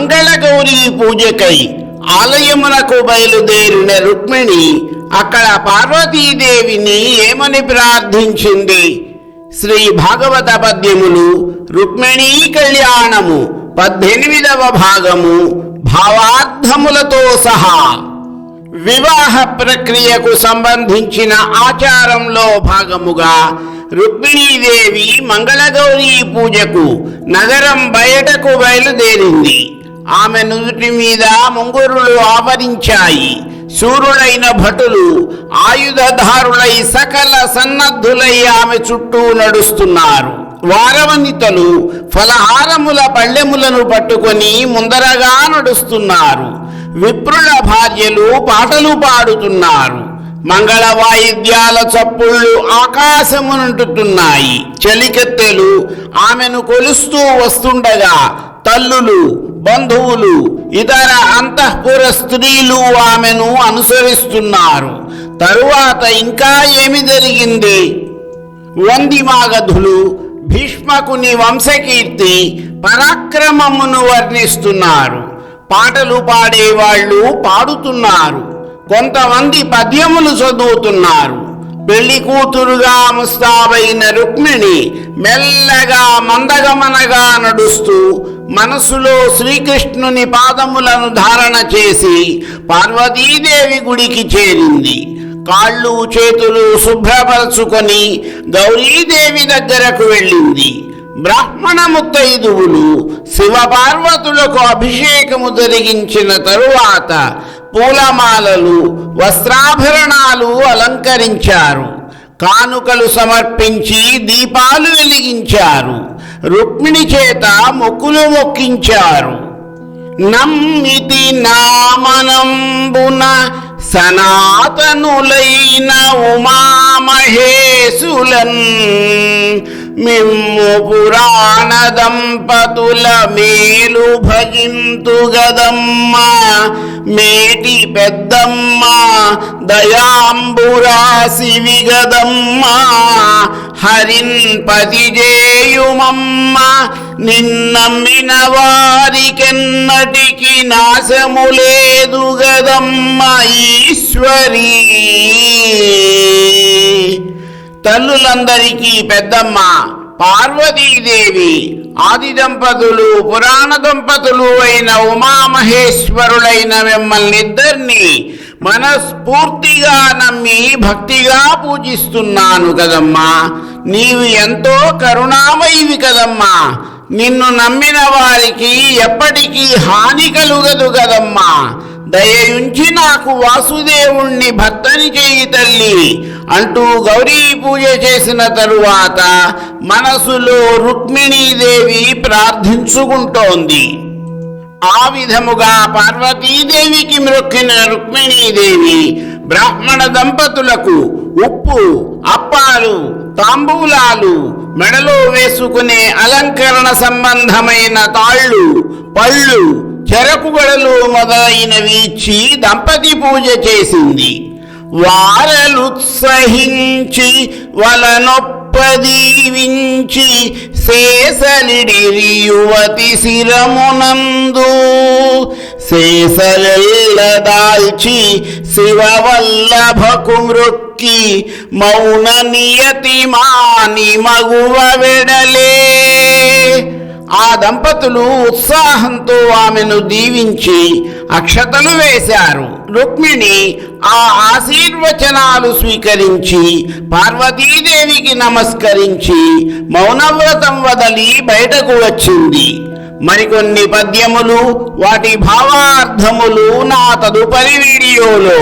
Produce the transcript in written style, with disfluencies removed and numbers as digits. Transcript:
మంగళగౌరి పూజకై ఆలయమునకు బయలుదేరిన రుక్మిణి అక్కడ పార్వతీదేవిని ఏమని ప్రార్థించింది? శ్రీ భాగవత పద్యములు రుక్మిణీ కళ్యాణము 18వ భాగము భావార్థములతో సహా. వివాహ ప్రక్రియకు సంబంధించిన ఆచారంలో భాగముగా రుక్మిణీదేవి మంగళగౌరీ పూజకు నగరం బయటకు బయలుదేరింది. ఆమె నుదుటి మీద ముంగురులు ఆవరించాయి. శూరులైన భటులు ఆయుధధారులై సకల సన్నద్ధులై ఆమె చుట్టూ నడుస్తున్నారు. వారవనితలు ఫలహారముల పళ్ళెములను పట్టుకొని ముందరగా నడుస్తున్నారు. విప్రుల భార్యలు పాటలు పాడుతున్నారు. మంగళ వాయిద్యాల చప్పుళ్ళు ఆకాశమునంటుతున్నాయి. చెలికెత్తెలు ఆమెను కొలుస్తూ వస్తుండగా తల్లులు, బంధువులు, ఇతర అంతఃపుర స్త్రీలు ఆమెను అనుసరిస్తున్నారు. తరువాత ఇంకా ఏమి జరిగింది? వందిమాగధులు భీష్మకుని వంశకీర్తి పరాక్రమమును వర్ణిస్తున్నారు. పాటలు పాడేవాళ్ళు పాడుతున్నారు. కొంతమంది పద్యములు చదువుతున్నారు. పెళ్లి కూతురుగా ముస్తాబైన రుక్మిణి మెల్లగా మందగమనగా నడుస్తూ మనసులో శ్రీకృష్ణుని పాదములను ధారణ చేసి పార్వతీదేవి గుడికి చేరింది. కాళ్ళు చేతులు శుభ్రపరచుకొని గౌరీదేవి దగ్గరకు వెళ్ళింది. బ్రాహ్మణ ముత్తైదువులు శివపార్వతులకు అభిషేకము జరిగించిన తరువాత పూలమాలలు, వస్త్రాభరణాలు అలంకరించారు. కానుకలు సమర్పించి దీపాలు వెలిగించారు. రుక్మిణి చేత మొక్కులు మొక్కించారు. నమ్మితి నామనంబున సనాతనులైన ఉమామహేశులన్ మిమ్ము పురాణ దంపతుల మేలు భజింతు గదమ్మ మేటి పెద్దమ్మ దయాంబురాశివి గదమ్మ హరిన్ పతిజేయుమమ్మ నిన్నమ్మిన వారికెన్నటికి నాశము లేదు గదమ్మ ఈశ్వరీ. తల్లులందరికీ పెద్దమ్మ పార్వతీదేవి, ఆది దంపతులు పురాణ దంపతులు అయిన ఉమామహేశ్వరులైన మిమ్మల్నిద్దరినీ మనస్ఫూర్తిగా నమ్మి భక్తిగా పూజిస్తున్నాను కదమ్మా. నీవు ఎంతో కరుణామయివి కదమ్మా. నిన్ను నమ్మిన వారికి ఎప్పటికీ హాని కలుగదు కదమ్మా. దయయుంచి నాకు వాసుదేవుణ్ణి భక్తని చేయి తల్లి అంటూ గౌరీ పూజ చేసిన తరువాత మనసులో రుక్మిణీదేవి ప్రార్థించుకుంటోంది. ఆ విధముగా పార్వతీదేవికి మ్రొక్కిన రుక్మిణీదేవి బ్రాహ్మణ దంపతులకు ఉప్పు, అప్పాలు, తాంబూలాలు, మెడలో వేసుకునే అలంకరణ సంబంధమైన తాళ్ళు, పళ్ళు, చెరకుగడలు మొదలైనవి ఇచ్చి దంపతి పూజ చేసింది. వారలుత్సహించి వలనొప్పదీవించి శేషలిడిరి యువతి శిరమునందు శేషలెల్లదాల్చి శివవల్లభకు మృక్కి మౌన నియతి మాని మగువ వెడలే. ఆ దంపతులు ఉత్సాహంతో ఆమెను దీవించి అక్షతలు వేశారు. రుక్మిణి ఆ ఆశీర్వచనాలు స్వీకరించి పార్వతీదేవికి నమస్కరించి మౌనవ్రతం వదలి బయటకు వచ్చింది. మరికొన్ని పద్యములు, వాటి భావార్థములు నా తదుపరి వీడియోలో.